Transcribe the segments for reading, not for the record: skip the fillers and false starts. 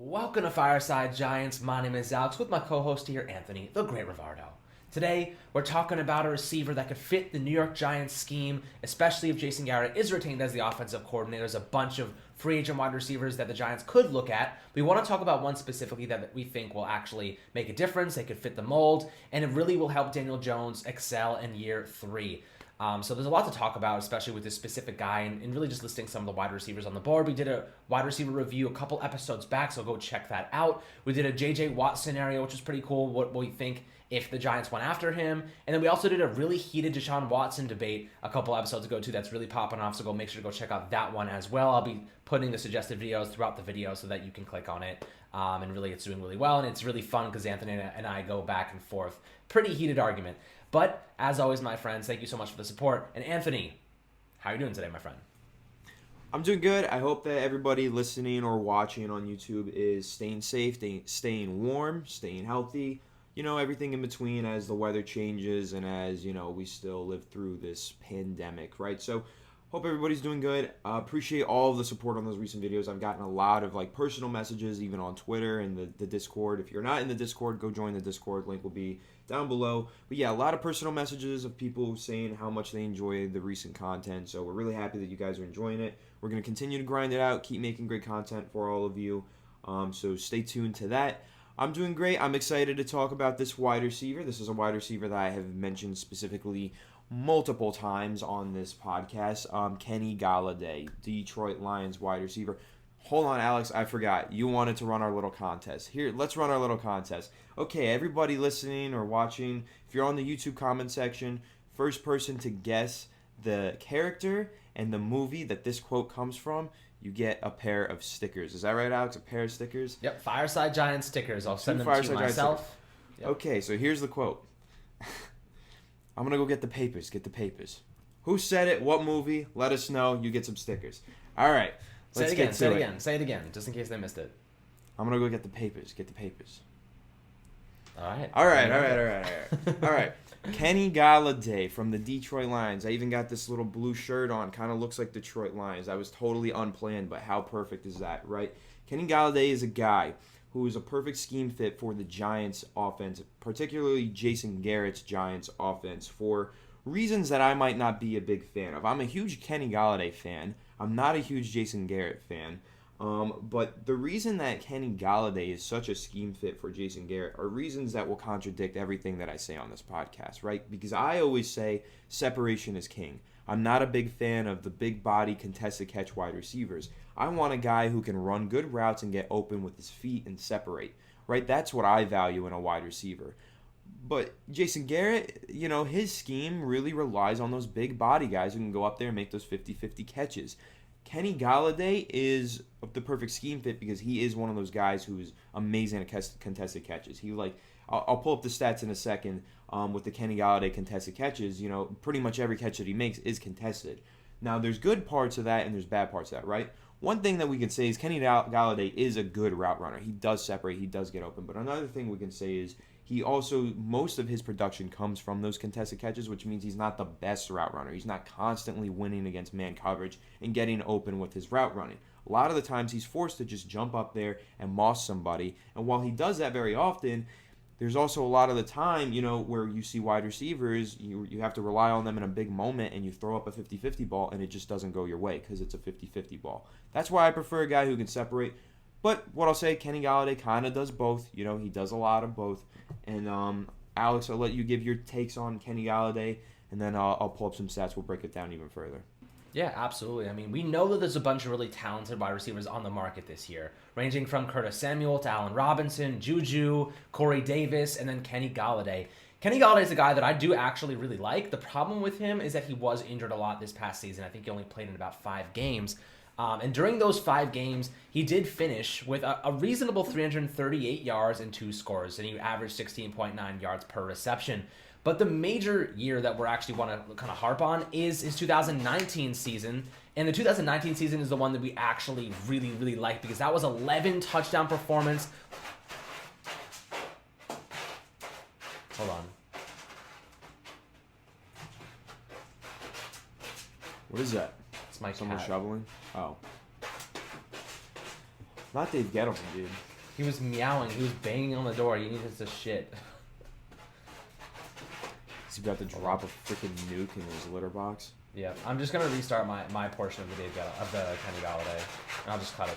Welcome to Fireside Giants. My name is Alex with my co-host here, Anthony, the Great Rivardo. Today, we're talking about a receiver that could fit the New York Giants scheme, especially if Jason Garrett is retained as the offensive coordinator. There's a bunch of free agent wide receivers that the Giants could look at. We want to talk about one specifically that we think will actually make a difference. They could fit the mold, and it really will help Daniel Jones excel in year 3. So there's a lot to talk about, especially with this specific guy, and really just listing some of the wide receivers on the board. We did a wide receiver review a couple episodes back, so go check that out. We did a J.J. Watt scenario, which was pretty cool, what we think if the Giants went after him. And then we also did a really heated Deshaun Watson debate a couple episodes ago, too, that's really popping off, so go make sure to go check out that one as well. I'll be putting the suggested videos throughout the video so that you can click on it. And really, it's doing really well, and it's really fun because Anthony and I go back and forth. Pretty heated argument. But, as always, my friends, thank you so much for the support. And Anthony, how are you doing today, my friend? I'm doing good. I hope that everybody listening or watching on YouTube is staying safe, staying warm, staying healthy, everything in between as the weather changes and as, we still live through this pandemic, right? So, hope everybody's doing good. Appreciate all of the support on those recent videos. I've gotten a lot of personal messages, even on Twitter and the Discord. If you're not in the Discord, go join the Discord. Link will be down below. But yeah, a lot of personal messages of people saying how much they enjoy the recent content. So we're really happy that you guys are enjoying it. We're going to continue to grind it out, keep making great content for all of you. So stay tuned to that. I'm doing great. I'm excited to talk about this wide receiver. This is a wide receiver that I have mentioned specifically multiple times on this podcast. Kenny Golladay, Detroit Lions wide receiver. Hold on, Alex, I forgot. You wanted to run our little contest. Here, let's run our little contest. Okay, everybody listening or watching, if you're on the YouTube comment section, first person to guess the character and the movie that this quote comes from, you get a pair of stickers. Is that right, Alex? A pair of stickers? Yep, Fireside Giant stickers. I'll send them to you myself. Yep. Okay, so here's the quote. I'm going to go get the papers. Who said it? What movie? Let us know. You get some stickers. All right. Say it again, just in case they missed it. I'm going to go get the papers. All right. All right. Kenny Golladay from the Detroit Lions. I even got this little blue shirt on. Kind of looks like Detroit Lions. That was totally unplanned, but how perfect is that, right? Kenny Golladay is a guy who is a perfect scheme fit for the Giants offense, particularly Jason Garrett's Giants offense, for reasons that I might not be a big fan of. I'm a huge Kenny Galladay fan. I'm not a huge Jason Garrett fan. But the reason that Kenny Galladay is such a scheme fit for Jason Garrett are reasons that will contradict everything that I say on this podcast, right? Because I always say separation is king. I'm not a big fan of the big body contested catch wide receivers. I want a guy who can run good routes and get open with his feet and separate, right? That's what I value in a wide receiver. But Jason Garrett, his scheme really relies on those big body guys who can go up there and make those 50-50 catches. Kenny Galladay is the perfect scheme fit because he is one of those guys who's amazing at contested catches. I'll pull up the stats in a second with the Kenny Galladay contested catches. Pretty much every catch that he makes is contested. Now, there's good parts of that and there's bad parts of that, right? One thing that we can say is Kenny Galladay is a good route runner. He does separate. He does get open. But another thing we can say is most of his production comes from those contested catches, which means he's not the best route runner. He's not constantly winning against man coverage and getting open with his route running. A lot of the times he's forced to just jump up there and moss somebody. And while he does that very often, there's also a lot of the time, where you see wide receivers, you have to rely on them in a big moment and you throw up a 50-50 ball and it just doesn't go your way because it's a 50-50 ball. That's why I prefer a guy who can separate. But what I'll say, Kenny Galladay kind of does both. He does a lot of both. And Alex, I'll let you give your takes on Kenny Galladay, and then I'll pull up some stats. We'll break it down even further. Yeah, absolutely. I mean, we know that there's a bunch of really talented wide receivers on the market this year, ranging from Curtis Samuel to Allen Robinson, Juju, Corey Davis, and then Kenny Galladay. Kenny Galladay is a guy that I do actually really like. The problem with him is that he was injured a lot this past season. I think he only played in about 5 games. And during those 5 games, he did finish with a reasonable 338 yards and 2 scores, and he averaged 16.9 yards per reception. But the major year that we're actually want to kind of harp on is his 2019 season. And the 2019 season is the one that we actually really, really like because that was 11 touchdown performance. Hold on. What is that? It's my Someone cat. shoveling? Oh. Not Dave Gettleman, dude. He was meowing. He was banging on the door. He needed to shit. He's about to drop a freaking nuke in his litter box. Yeah, I'm just gonna restart my portion of the Kenny Galladay, and I'll just cut it.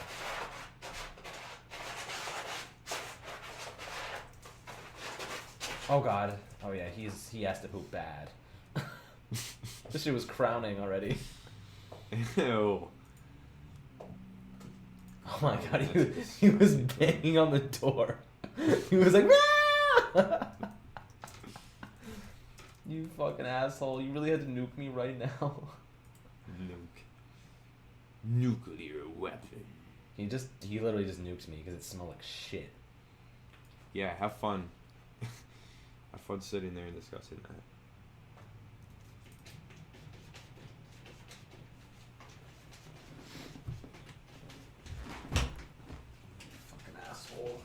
Oh God. Oh yeah, he has to poop bad. This shit was crowning already. Ew. Oh my God, he was banging on the door. He was like, "Ah!" You fucking asshole! You really had to nuke me right now. Nuke. Nuclear weapon. He literally just nuked me because it smelled like shit. Yeah, have fun. Have fun sitting there and discussing that. Fucking asshole.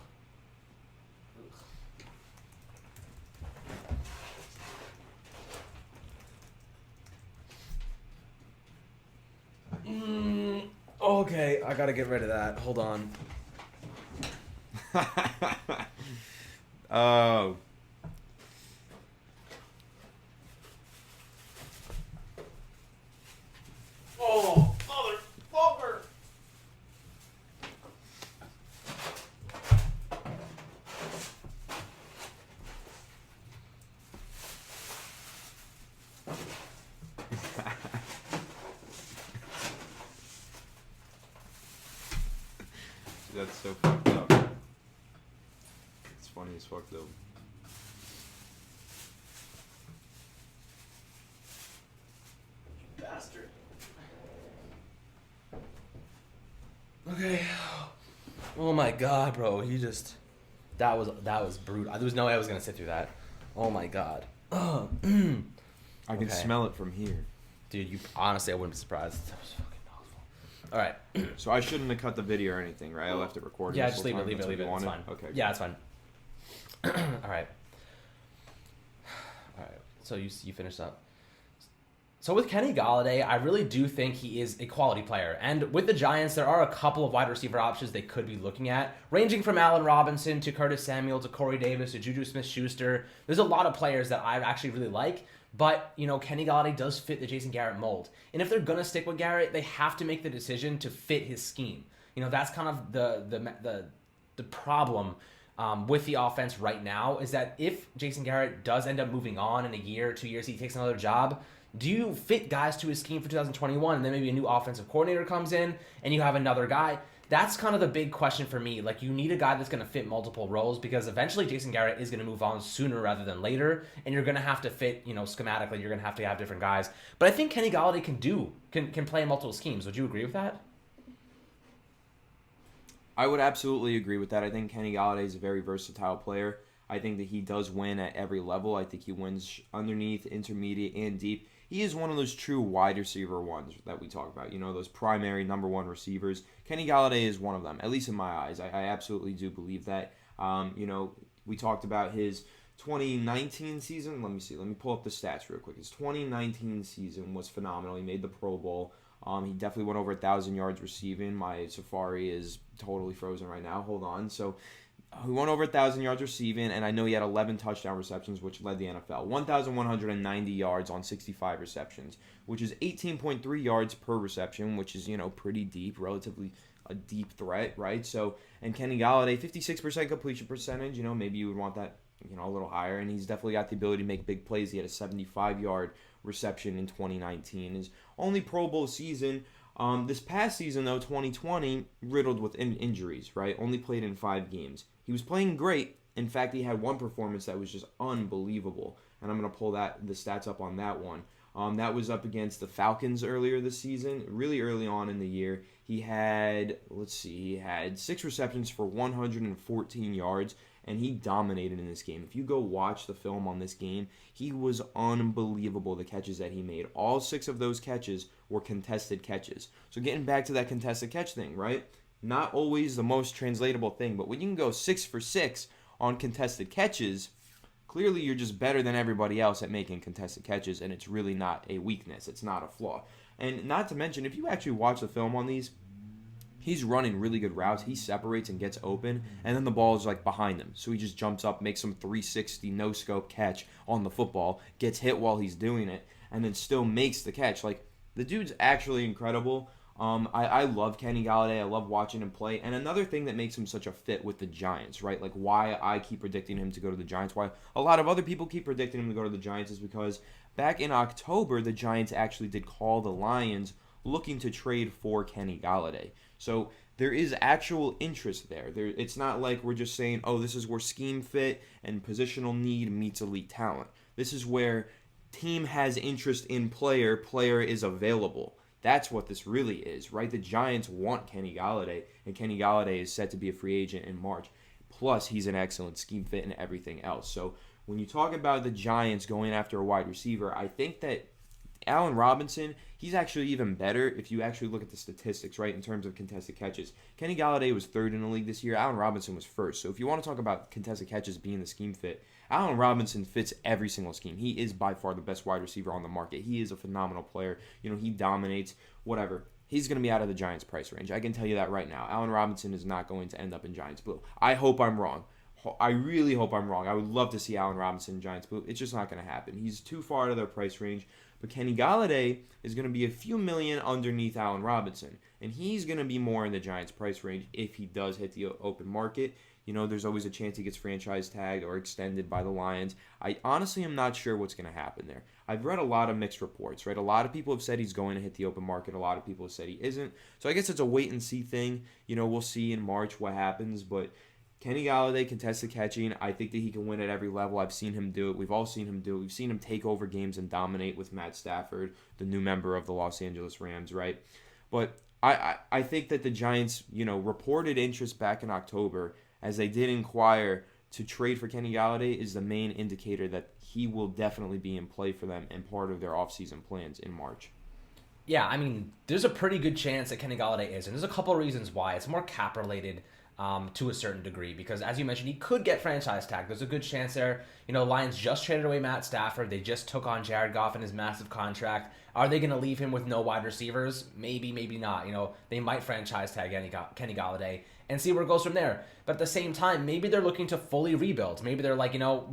Okay, I gotta get rid of that. Hold on. Oh. Oh, motherfucker! That's so fucked up. It's funny as fuck though. You bastard. Okay. Oh my God, bro. That was brutal. There was no way I was gonna sit through that. Oh my God. I can Okay. smell it from here. Dude, honestly, I wouldn't be surprised. That was fucking awful. All right. So I shouldn't have cut the video or anything, right? I left it recording. Yeah, this just whole leave it. time. Leave That's it. what you It's wanted? fine. Okay. Yeah, it's fine. All right. So you finished up. So with Kenny Galladay, I really do think he is a quality player. And with the Giants, there are a couple of wide receiver options they could be looking at, ranging from Allen Robinson to Curtis Samuel to Corey Davis to Juju Smith-Schuster. There's a lot of players that I actually really like. But, Kenny Galladay does fit the Jason Garrett mold. And if they're going to stick with Garrett, they have to make the decision to fit his scheme. That's kind of the problem with the offense right now, is that if Jason Garrett does end up moving on in a year or 2 years, he takes another job, do you fit guys to his scheme for 2021 and then maybe a new offensive coordinator comes in and you have another guy? That's kind of the big question for me. Like, you need a guy that's going to fit multiple roles, because eventually Jason Garrett is going to move on sooner rather than later, and you're going to have to fit, schematically, you're going to have different guys. But I think Kenny Galladay can play in multiple schemes. Would you agree with that? I would absolutely agree with that. I think Kenny Galladay is a very versatile player. I think that he does win at every level. I think he wins underneath, intermediate, and deep. He is one of those true wide receiver ones that we talk about. Those primary number one receivers. Kenny Galladay is one of them, at least in my eyes. I absolutely do believe that. We talked about his 2019 season. Let me see. Let me pull up the stats real quick. His 2019 season was phenomenal. He made the Pro Bowl. He definitely went over 1,000 yards receiving. My Safari is totally frozen right now. Hold on. So he went over 1,000 yards receiving, and I know he had 11 touchdown receptions, which led the NFL. 1,190 yards on 65 receptions, which is 18.3 yards per reception, which is, pretty deep, relatively a deep threat, right? So, and Kenny Galladay, 56% completion percentage, maybe you would want that, a little higher, and he's definitely got the ability to make big plays. He had a 75-yard reception in 2019. His only Pro Bowl season. This past season, though, 2020, riddled with injuries, right? Only played in 5 games. He was playing great. In fact, he had one performance that was just unbelievable. And I'm going to pull the stats up on that one. That was up against the Falcons earlier this season, really early on in the year. He had 6 receptions for 114 yards, and he dominated in this game. If you go watch the film on this game, he was unbelievable, the catches that he made. All 6 of those catches were contested catches. So getting back to that contested catch thing, right? Not always the most translatable thing, but when you can go 6 for 6 on contested catches, clearly you're just better than everybody else at making contested catches, and it's really not a weakness. It's not a flaw. And not to mention, if you actually watch the film on these, he's running really good routes. He separates and gets open, and then the ball is like behind him. So he just jumps up, makes some 360 no-scope catch on the football, gets hit while he's doing it, and then still makes the catch. Like, the dude's actually incredible. I love Kenny Golladay. I love watching him play. And another thing that makes him such a fit with the Giants, right? Like, why I keep predicting him to go to the Giants, why a lot of other people keep predicting him to go to the Giants, is because back in October, the Giants actually did call the Lions looking to trade for Kenny Golladay. So there is actual interest there. It's not like we're just saying, oh, this is where scheme fit and positional need meets elite talent. This is where team has interest in player is available. That's what this really is, right? The Giants want Kenny Golladay, and Kenny Golladay is set to be a free agent in March. Plus, he's an excellent scheme fit and everything else. So when you talk about the Giants going after a wide receiver, I think that Allen Robinson, he's actually even better if you actually look at the statistics, right, in terms of contested catches. Kenny Golladay was third in the league this year. Allen Robinson was first. So if you want to talk about contested catches being the scheme fit, Allen Robinson fits every single scheme. He is by far the best wide receiver on the market. He is a phenomenal player. You know, he dominates, whatever. He's going to be out of the Giants' price range. I can tell you that right now. Allen Robinson is not going to end up in Giants blue. I hope I'm wrong. I really hope I'm wrong. I would love to see Allen Robinson in Giants blue. It's just not going to happen. He's too far out of their price range. But Kenny Golladay is going to be a few million underneath Allen Robinson. And he's going to be more in the Giants' price range if he does hit the open market. You know, there's always a chance he gets franchise tagged or extended by the Lions. I honestly am not sure what's going to happen there. I've read a lot of mixed reports, right? A lot of people have said he's going to hit the open market. A lot of people have said he isn't. So I guess it's a wait-and-see thing. You know, we'll see in March what happens. But Kenny Golladay, contested catching, I think that he can win at every level. I've seen him do it. We've all seen him do it. We've seen him take over games and dominate with Matt Stafford, the new member of the Los Angeles Rams, right? But I think that the Giants, you know, reported interest back in October, as they did inquire to trade for Kenny Golladay, is the main indicator that he will definitely be in play for them and part of their offseason plans in March. Yeah, I mean, there's a pretty good chance that Kenny Golladay is, and there's a couple of reasons why. It's more cap related to a certain degree, because as you mentioned, he could get franchise tagged. There's a good chance there. You know, the Lions just traded away Matt Stafford. They just took on Jared Goff in his massive contract. Are they going to leave him with no wide receivers? Maybe, maybe not. You know, they might franchise tag Kenny Golladay and see where it goes from there. But at the same time, maybe they're looking to fully rebuild. Maybe they're like, you know,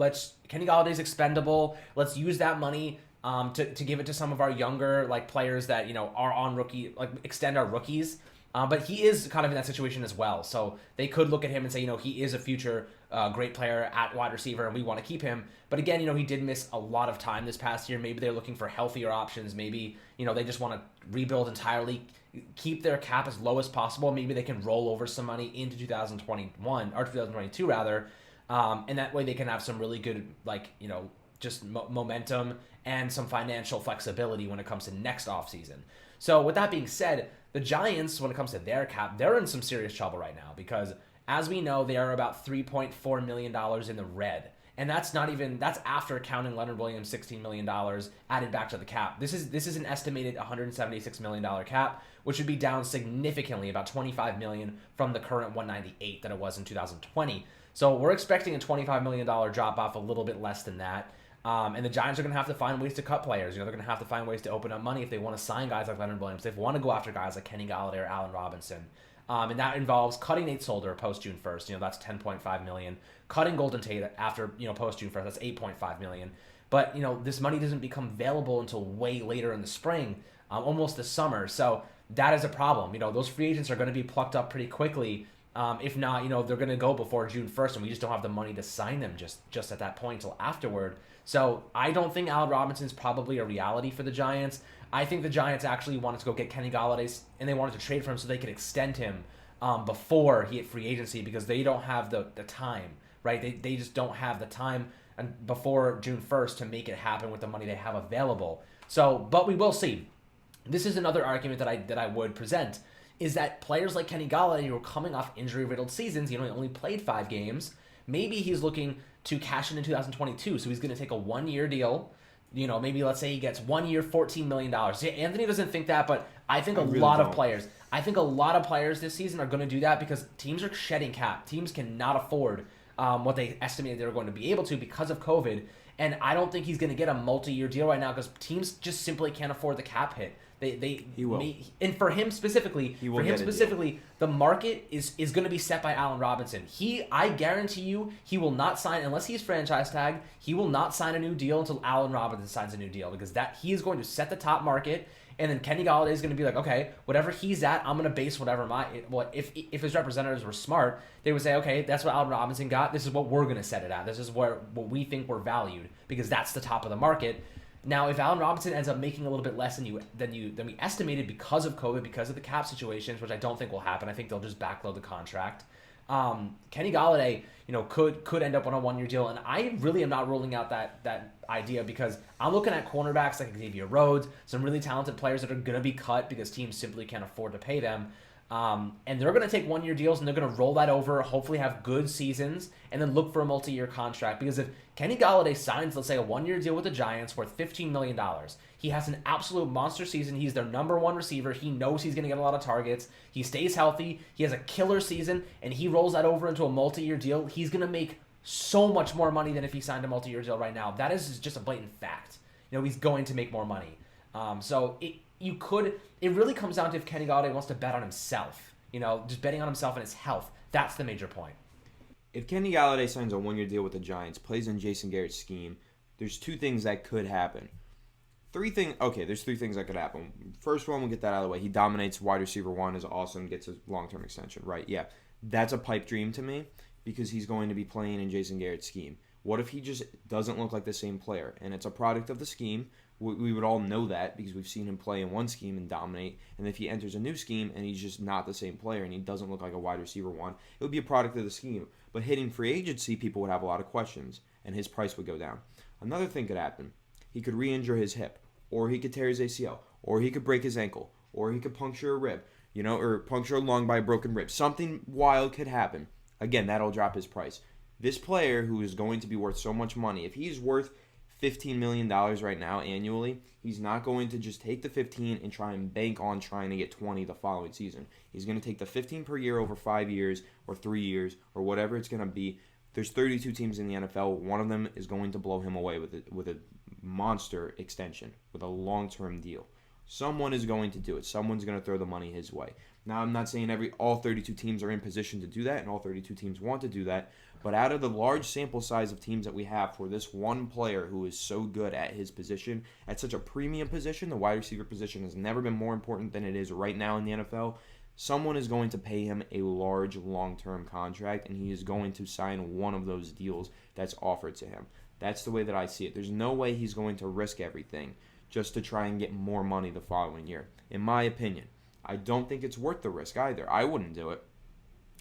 Kenny Galladay's expendable. Let's use that money to give it to some of our younger players that, you know, are on rookie, extend our rookies. But he is kind of in that situation as well. So they could look at him and say, you know, he is a future great player at wide receiver and we want to keep him. But again, you know, he did miss a lot of time this past year. Maybe they're looking for healthier options. Maybe, you know, they just want to rebuild entirely, keep their cap as low as possible. Maybe they can roll over some money into 2021 or 2022 rather. And that way they can have some really good, you know, just momentum and some financial flexibility when it comes to next offseason. So with that being said, the Giants, when it comes to their cap, they're in some serious trouble right now because, as we know, they are about $3.4 million in the red. And that's after accounting Leonard Williams' $16 million added back to the cap. This is an estimated $176 million cap, which would be down significantly, about $25 million from the current $198 that it was in 2020. So we're expecting a $25 million drop off, a little bit less than that. And the Giants are going to have to find ways to cut players. You know, they're going to have to find ways to open up money if they want to sign guys like Leonard Williams. If they want to go after guys like Kenny Golladay or Allen Robinson. And that involves cutting Nate Solder post June 1st. You know, that's $10.5 million. Cutting Golden Tate after, you know, post June 1st, that's $8.5 million. But, you know, this money doesn't become available until way later in the spring, almost the summer. So that is a problem. You know, those free agents are going to be plucked up pretty quickly. If not, you know, they're going to go before June 1st, and we just don't have the money to sign them just at that point until afterward. So I don't think Allen Robinson's probably a reality for the Giants. I think the Giants actually wanted to go get Kenny Golladay, and they wanted to trade for him so they could extend him before he hit free agency because they don't have the time, right? They just don't have the time before June 1st to make it happen with the money they have available. So, but we will see. This is another argument that I would present, is that players like Kenny Golladay who are coming off injury-riddled seasons, you know, he only played 5 games, maybe he's looking to cash in 2022, so he's going to take a 1-year deal. You know, maybe let's say he gets 1 year, $14 million. See, Anthony doesn't think that, but I think a lot of players this season are going to do that because teams are shedding cap. Teams cannot afford what they estimated they were going to be able to because of COVID. And I don't think he's going to get a multi-year deal right now because teams just simply can't afford the cap hit. He will. And for him specifically, the market is going to be set by Allen Robinson. I guarantee you, he will not sign unless he's franchise tag. He will not sign a new deal until Allen Robinson signs a new deal because he is going to set the top market. And then Kenny Galladay is going to be like, okay, whatever he's at, I'm going to base whatever if his representatives were smart, they would say, okay, that's what Allen Robinson got. This is what we're going to set it at. This is what we think we're valued because that's the top of the market. Now, if Allen Robinson ends up making a little bit less than we estimated because of COVID, because of the cap situations, which I don't think will happen, I think they'll just backload the contract. Kenny Galladay, could end up on a 1-year deal, and I really am not ruling out that idea because I'm looking at cornerbacks like Xavier Rhodes, some really talented players that are going to be cut because teams simply can't afford to pay them. And they're going to take 1-year deals and they're going to roll that over, hopefully have good seasons, and then look for a multi-year contract. Because if Kenny Galladay signs, let's say, a 1-year deal with the Giants worth $15 million, he has an absolute monster season. He's their number one receiver. He knows he's going to get a lot of targets. He stays healthy. He has a killer season, and he rolls that over into a multi-year deal. He's going to make so much more money than if he signed a multi-year deal right now. That is just a blatant fact. He's going to make more money. It really comes down to if Kenny Galladay wants to bet on himself. Just betting on himself and his health. That's the major point. If Kenny Galladay signs a 1-year deal with the Giants, plays in Jason Garrett's scheme, there's 2 things that could happen. There's 3 things that could happen. First one, we'll get that out of the way. He dominates wide receiver 1, is awesome, gets a long-term extension, right? Yeah, that's a pipe dream to me because he's going to be playing in Jason Garrett's scheme. What if he just doesn't look like the same player? And it's a product of the scheme. We would all know that because we've seen him play in one scheme and dominate. And if he enters a new scheme and he's just not the same player and he doesn't look like a wide receiver 1, it would be a product of the scheme. But hitting free agency, people would have a lot of questions and his price would go down. Another thing could happen. He could re-injure his hip, or he could tear his ACL, or he could break his ankle, or he could puncture a rib, or puncture a lung by a broken rib. Something wild could happen. Again, that'll drop his price. This player who is going to be worth so much money, if he's worth $15 million right now annually, he's not going to just take the 15 and try and bank on trying to get 20 the following season. He's going to take the 15 per year over 5 years or 3 years or whatever it's going to be. There's 32 teams in the NFL. One of them is going to blow him away with a monster extension, with a long-term deal. Someone is going to do it. Someone's going to throw the money his way. Now, I'm not saying all 32 teams are in position to do that and all 32 teams want to do that, but out of the large sample size of teams that we have for this one player who is so good at his position, at such a premium position, the wide receiver position has never been more important than it is right now in the NFL, someone is going to pay him a large long-term contract, and he is going to sign one of those deals that's offered to him. That's the way that I see it. There's no way he's going to risk everything just to try and get more money the following year, in my opinion. I don't think it's worth the risk either. I wouldn't do it.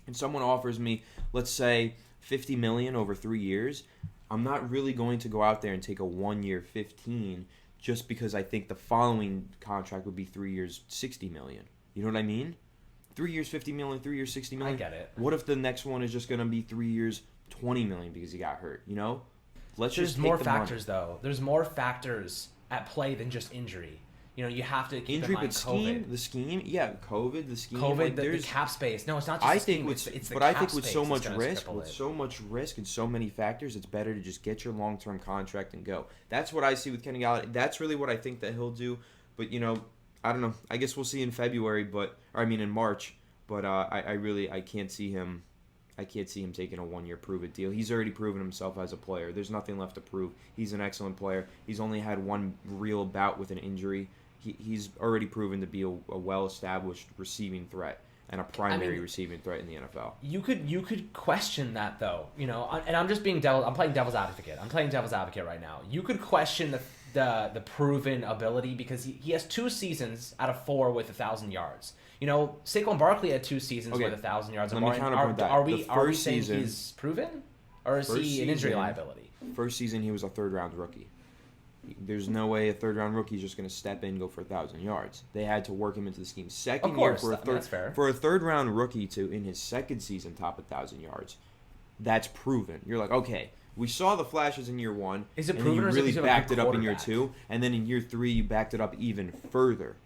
And someone offers me, let's say, $50 million over 3 years, I'm not really going to go out there and take a 1-year 15 just because I think the following contract would be 3 years, $60 million. You know what I mean? 3 years, $50 million, 3 years, $60 million. I get it. What if the next one is just going to be 3 years, $20 million because he got hurt? There's more factors, though. There's more factors at play than just injury. You have to keep in mind COVID. The scheme, yeah, COVID, the scheme. COVID, the cap space. No, it's not just the scheme, it's the cap space. I think with so much risk and so many factors, it's better to just get your long-term contract and go. That's what I see with Kenny Galladay. That's really what I think that he'll do. But, I don't know. I guess we'll see in March. But I can't see him. I can't see him taking a 1-year prove-it deal. He's already proven himself as a player. There's nothing left to prove. He's an excellent player. He's only had one real bout with an injury. He's already proven to be a well-established receiving threat and a primary receiving threat in the NFL. You could question that, though. And I'm just I'm playing devil's advocate. I'm playing devil's advocate right now. You could question the proven ability because he has 2 seasons out of 4 with 1,000 yards. Saquon Barkley had 2 seasons with 1,000 yards. Let me counterpoint that. Are we saying he's proven, or is he an injury liability? First season, he was a 3rd-round rookie. There's no way a 3rd-round rookie is just going to step in and go for 1,000 yards. They had to work him into the scheme. Second year for a 3rd-round rookie to in his second season top 1,000 yards, that's proven. You're like, okay, we saw the flashes in year 1. Is it proven, or is it really backed it up in year 2, and then in year 3 you backed it up even further.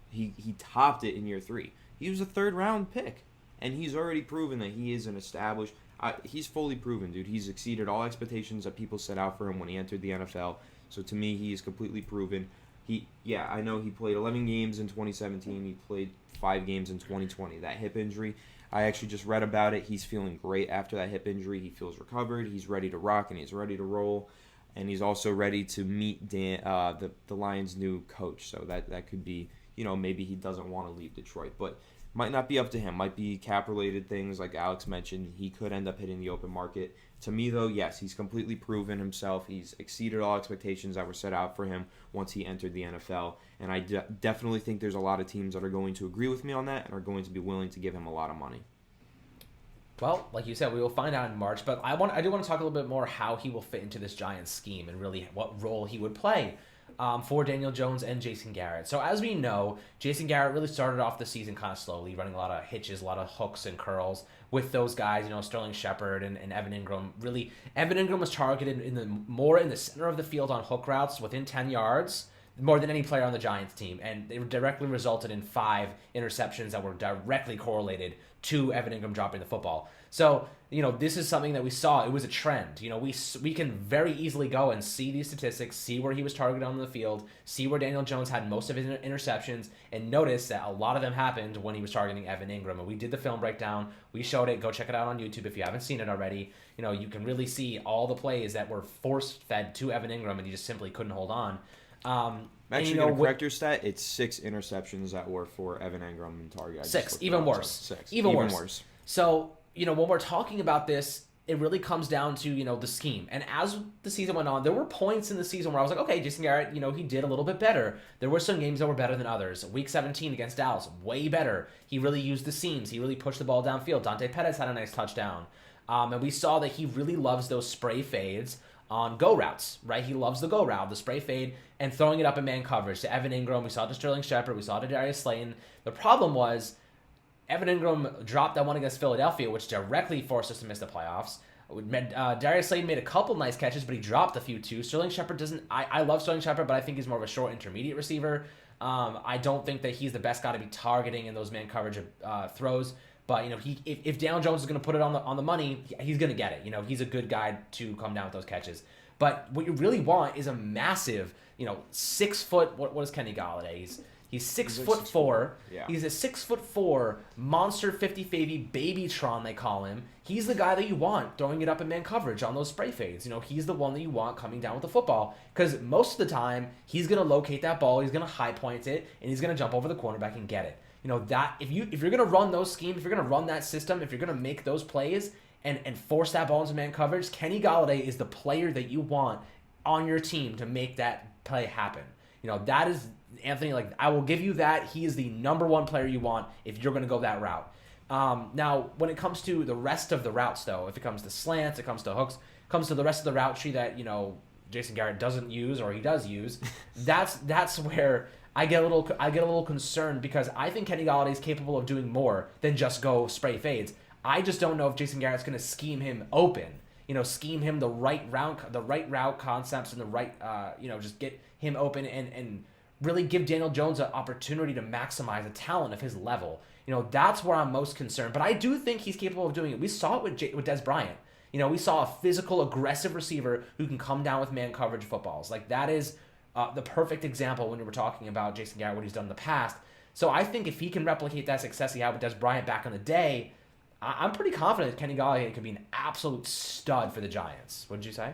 He topped it in year 3. He was a 3rd-round pick, and he's already proven that he is an established. He's fully proven, dude. He's exceeded all expectations that people set out for him when he entered the NFL. So to me, he is completely proven. I know he played 11 games in 2017. He played 5 games in 2020. That hip injury, I actually just read about it. He's feeling great after that hip injury. He feels recovered. He's ready to rock, and he's ready to roll. And he's also ready to meet the Lions' new coach. So that could be, maybe he doesn't want to leave Detroit. But might not be up to him. Might be cap-related things like Alex mentioned. He could end up hitting the open market. To me, though, yes, he's completely proven himself. He's exceeded all expectations that were set out for him once he entered the NFL. And I definitely think there's a lot of teams that are going to agree with me on that and are going to be willing to give him a lot of money. Well, like you said, we will find out in March, but I do want to talk a little bit more how he will fit into this Giants scheme and really what role he would play for Daniel Jones and Jason Garrett. So as we know, Jason Garrett really started off the season kind of slowly, running a lot of hitches, a lot of hooks and curls with those guys, Sterling Shepard and Evan Ingram. Really, Evan Ingram was targeted more in the center of the field on hook routes within 10 yards, more than any player on the Giants team, and they directly resulted in 5 interceptions that were directly correlated to Evan Ingram dropping the football. So, this is something that we saw. It was a trend. We can very easily go and see these statistics, see where he was targeted on the field, see where Daniel Jones had most of his interceptions, and notice that a lot of them happened when he was targeting Evan Ingram. And we did the film breakdown. We showed it. Go check it out on YouTube if you haven't seen it already. You can really see all the plays that were force-fed to Evan Ingram, and he just simply couldn't hold on. I'm actually going to correct your stat. It's 6 interceptions that were for Evan Ingram and target. 6, even worse. 6. Even worse. So, when we're talking about this, it really comes down to, the scheme. And as the season went on, there were points in the season where I was like, okay, Jason Garrett, he did a little bit better. There were some games that were better than others. Week 17 against Dallas, way better. He really used the seams. He really pushed the ball downfield. Dante Pettis had a nice touchdown. And we saw that he really loves those spray fades on go routes, right? He loves the go route, the spray fade, and throwing it up in man coverage to Evan Ingram. We saw it to Sterling Shepard. We saw it to Darius Slayton. The problem was Evan Ingram dropped that one against Philadelphia, which directly forced us to miss the playoffs. Darius Slayton made a couple nice catches, but he dropped a few too. Sterling Shepard doesn't... I love Sterling Shepard, but I think he's more of a short intermediate receiver. I don't think that he's the best guy to be targeting in those man coverage throws. But, if Daniel Jones is going to put it on the money, he's going to get it. He's a good guy to come down with those catches. But what you really want is a massive, 6 foot... What is Kenny Galladay? He's 6'4". Yeah. He's a 6'4" monster 50-50 Babytron, they call him. He's the guy that you want throwing it up in man coverage on those spray fades. He's the one that you want coming down with the football, because most of the time he's gonna locate that ball, he's gonna high point it, and he's gonna jump over the cornerback and get it. That if you're gonna run those schemes, if you're gonna run that system, if you're gonna make those plays and force that ball into man coverage, Kenny Galladay is the player that you want on your team to make that play happen. That is, Anthony, I will give you that. He is the number one player you want if you're going to go that route. Now, when it comes to the rest of the routes, though, if it comes to slants, it comes to hooks, it comes to the rest of the route tree that, Jason Garrett doesn't use or he does use, that's where I get a little concerned, because I think Kenny Galladay is capable of doing more than just go spray fades. I just don't know if Jason Garrett's going to scheme him open. Scheme him the right route concepts and the right, just get him open and really give Daniel Jones an opportunity to maximize the talent of his level. That's where I'm most concerned. But I do think he's capable of doing it. We saw it with Dez Bryant. We saw a physical, aggressive receiver who can come down with man coverage footballs. That is the perfect example when we were talking about Jason Garrett, what he's done in the past. So I think if he can replicate that success he had with Dez Bryant back in the day, I'm pretty confident that Kenny Galladay could be an absolute stud for the Giants. What did you say?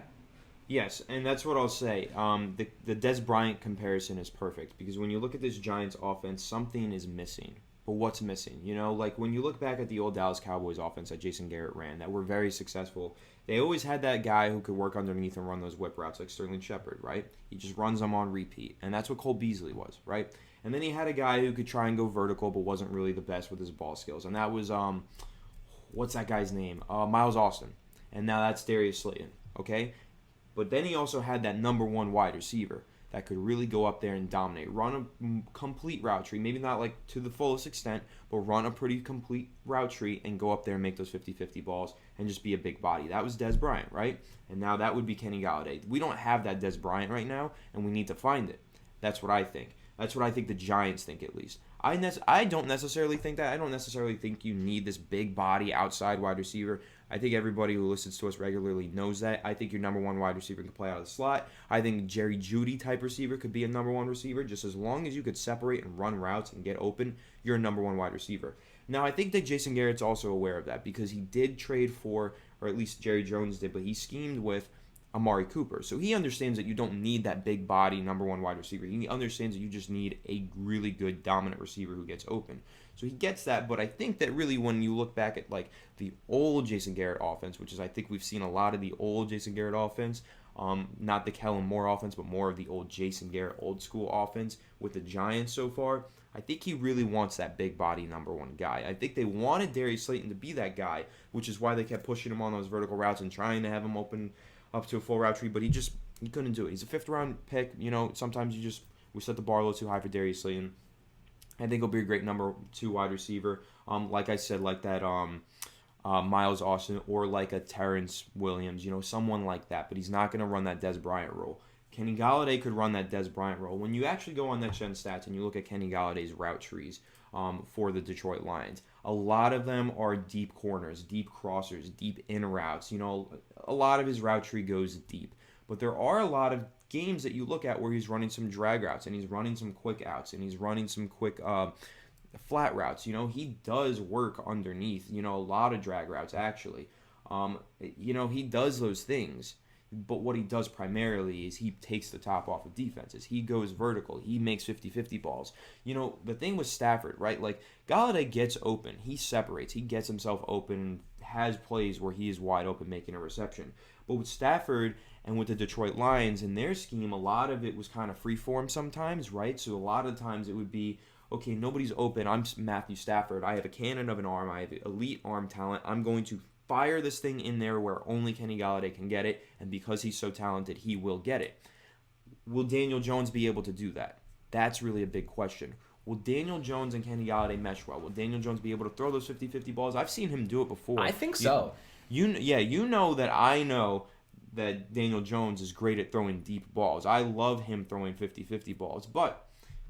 Yes, and that's what I'll say. The Dez Bryant comparison is perfect, because when you look at this Giants offense, something is missing. But what's missing? When you look back at the old Dallas Cowboys offense that Jason Garrett ran, that were very successful, they always had that guy who could work underneath and run those whip routes like Sterling Shepard, right? He just runs them on repeat, and that's what Cole Beasley was, right? And then he had a guy who could try and go vertical but wasn't really the best with his ball skills, and that was... what's that guy's name? Miles Austin. And now that's Darius Slayton, okay? But then he also had that number one wide receiver that could really go up there and dominate. Run a complete route tree, maybe not to the fullest extent, but run a pretty complete route tree and go up there and make those 50-50 balls and just be a big body. That was Dez Bryant, right? And now that would be Kenny Galladay. We don't have that Dez Bryant right now, and we need to find it. That's what I think. That's what I think the Giants think, at least. I don't necessarily think that. I don't necessarily think you need this big body outside wide receiver. I think everybody who listens to us regularly knows that. I think your number one wide receiver can play out of the slot. I think Jerry Jeudy type receiver could be a number one receiver. Just as long as you could separate and run routes and get open, you're a number one wide receiver. Now, I think that Jason Garrett's also aware of that because he did trade for, or at least Jerry Jones did, but he schemed with Amari Cooper. So he understands that you don't need that big body number one wide receiver. He understands that you just need a really good dominant receiver who gets open. So he gets that, but I think that really when you look back at like the old Jason Garrett offense, which is I think we've seen a lot of the old Jason Garrett offense, not the Kellen Moore offense, but more of the old Jason Garrett old school offense with the Giants so far. I think he really wants that big body number one guy. I think they wanted Darius Slayton to be that guy, which is why they kept pushing him on those vertical routes and trying to have him open up to a full route tree, but he couldn't do it. He's a 5th round pick. Sometimes we set the bar a little too high for Darius Slayton. I think he'll be a great number 2 wide receiver. Like I said, like that Miles Austin or like a Terrence Williams, someone like that. But he's not going to run that Dez Bryant role. Kenny Galladay could run that Dez Bryant role. When you actually go on Next Gen Stats and you look at Kenny Galladay's route trees for the Detroit Lions, a lot of them are deep corners, deep crossers, deep in routes. A lot of his route tree goes deep. But there are a lot of games that you look at where he's running some drag routes and he's running some quick outs and he's running some quick flat routes. He does work underneath, a lot of drag routes actually. He does those things. But what he does primarily is he takes the top off of defenses. He goes vertical. He makes 50-50 balls. The thing with Stafford, right? Like, Golladay gets open. He separates. He gets himself open, has plays where he is wide open making a reception. But with Stafford and with the Detroit Lions and their scheme, a lot of it was kind of freeform sometimes, right? So a lot of times it would be, okay, nobody's open. I'm Matthew Stafford. I have a cannon of an arm. I have elite arm talent. I'm going to fire this thing in there where only Kenny Galladay can get it, and because he's so talented, he will get it. Will Daniel Jones be able to do that? That's really a big question. Will Daniel Jones and Kenny Galladay mesh well? Will Daniel Jones be able to throw those 50-50 balls? I've seen him do it before. I think so. You know that I know that Daniel Jones is great at throwing deep balls. I love him throwing 50-50 balls, but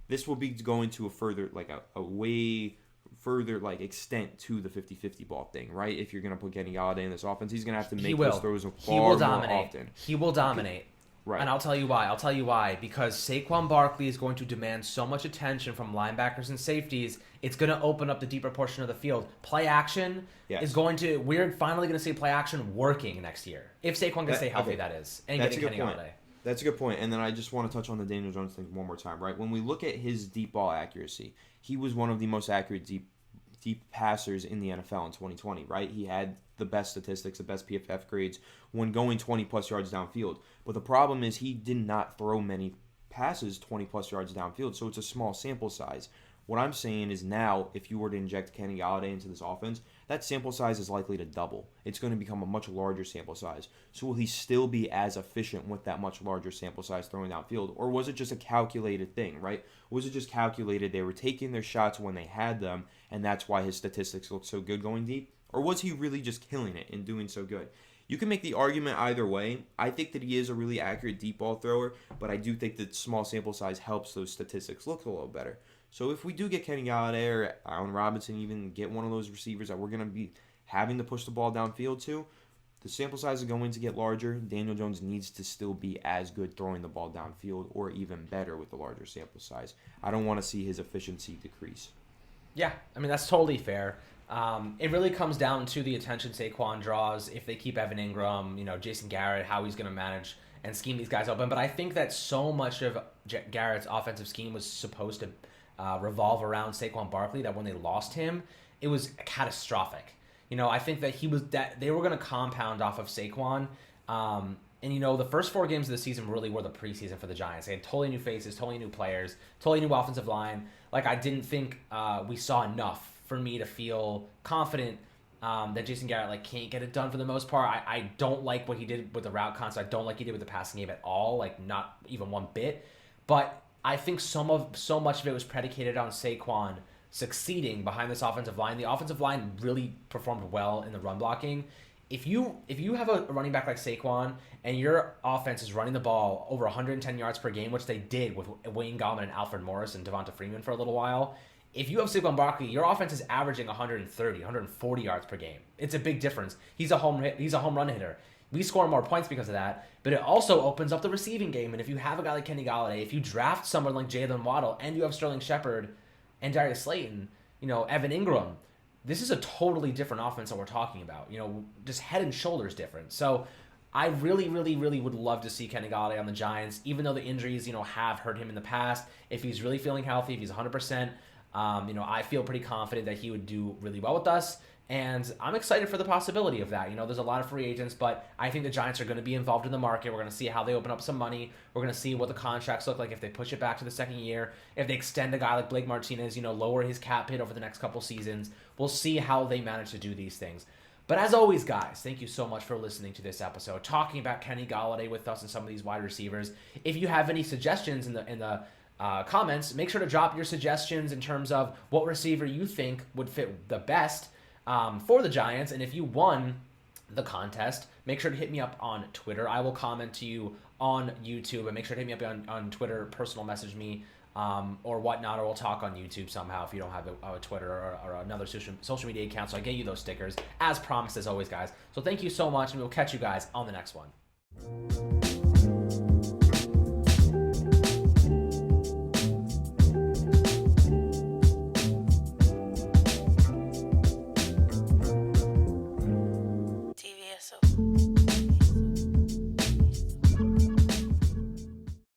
this will be going to a further, like a way further extent to the 50-50 ball thing, right? If you're going to put Kenny Galladay in this offense, he's going to have to make those throws more often. He will dominate. Right. And I'll tell you why. Because Saquon Barkley is going to demand so much attention from linebackers and safeties, it's going to open up the deeper portion of the field. Play action is going to... We're finally going to see play action working next year. If Saquon can stay healthy, that is. And that's getting Kenny Galladay. That's a good point. And then I just want to touch on the Daniel Jones thing one more time, right? When we look at his deep ball accuracy, he was one of the most accurate deep passers in the NFL in 2020, right? He had the best statistics, the best PFF grades when going 20-plus yards downfield. But the problem is he did not throw many passes 20-plus yards downfield, so it's a small sample size. What I'm saying is now, if you were to inject Kenny Galladay into this offense, that sample size is likely to double. It's going to become a much larger sample size. So will he still be as efficient with that much larger sample size throwing downfield? Or was it just a calculated thing, right? Was it just calculated they were taking their shots when they had them, and that's why his statistics look so good going deep? Or was he really just killing it and doing so good? You can make the argument either way. I think that he is a really accurate deep ball thrower, but I do think that small sample size helps those statistics look a little better. So if we do get Kenny Galladay or Allen Robinson, even get one of those receivers that we're going to be having to push the ball downfield to, the sample size is going to get larger. Daniel Jones needs to still be as good throwing the ball downfield or even better with the larger sample size. I don't want to see his efficiency decrease. Yeah, I mean, that's totally fair. It really comes down to the attention Saquon draws. If they keep Evan Ingram, Jason Garrett, how he's going to manage and scheme these guys open. But I think that so much of Garrett's offensive scheme was supposed to revolve around Saquon Barkley that when they lost him, it was catastrophic. I think that they were going to compound off of Saquon. And the first 4 games of the season really were the preseason for the Giants. They had totally new faces, totally new players, totally new offensive line. I didn't think we saw enough for me to feel confident that Jason Garrett can't get it done for the most part. I don't like what he did with the route concept. I don't like what he did with the passing game at all, not even one bit. But I think so much of it was predicated on Saquon succeeding behind this offensive line. The offensive line really performed well in the run blocking. if you have a running back like Saquon and your offense is running the ball over 110 yards per game, which they did with Wayne Gallman and Alfred Morris and Devonta Freeman for a little while, if you have Saquon Barkley, your offense is averaging 130, 140 yards per game. It's a big difference. He's a home run hitter. We score more points because of that, but it also opens up the receiving game. And if you have a guy like Kenny Galladay, if you draft someone like Jalen Waddle, and you have Sterling Shepard and Darius Slayton, Evan Ingram, this is a totally different offense that we're talking about. Just head and shoulders different. So I really, really, really would love to see Kenny Galladay on the Giants, even though the injuries, have hurt him in the past. If he's really feeling healthy, if he's 100%, I feel pretty confident that he would do really well with us. And I'm excited for the possibility of that. There's a lot of free agents, but I think the Giants are going to be involved in the market. We're going to see how they open up some money. We're going to see what the contracts look like if they push it back to the second year. If they extend a guy like Blake Martinez, lower his cap hit over the next couple seasons. We'll see how they manage to do these things. But as always, guys, thank you so much for listening to this episode, talking about Kenny Galladay with us and some of these wide receivers. If you have any suggestions in the comments, make sure to drop your suggestions in terms of what receiver you think would fit the best for the Giants. And if you won the contest, make sure to hit me up on Twitter. I will comment to you on YouTube, and make sure to hit me up on Twitter, personal message me or whatnot, or we'll talk on YouTube somehow if you don't have a Twitter or another social media account. So I get you those stickers as promised, as always, guys. So thank you so much, and we'll catch you guys on the next one.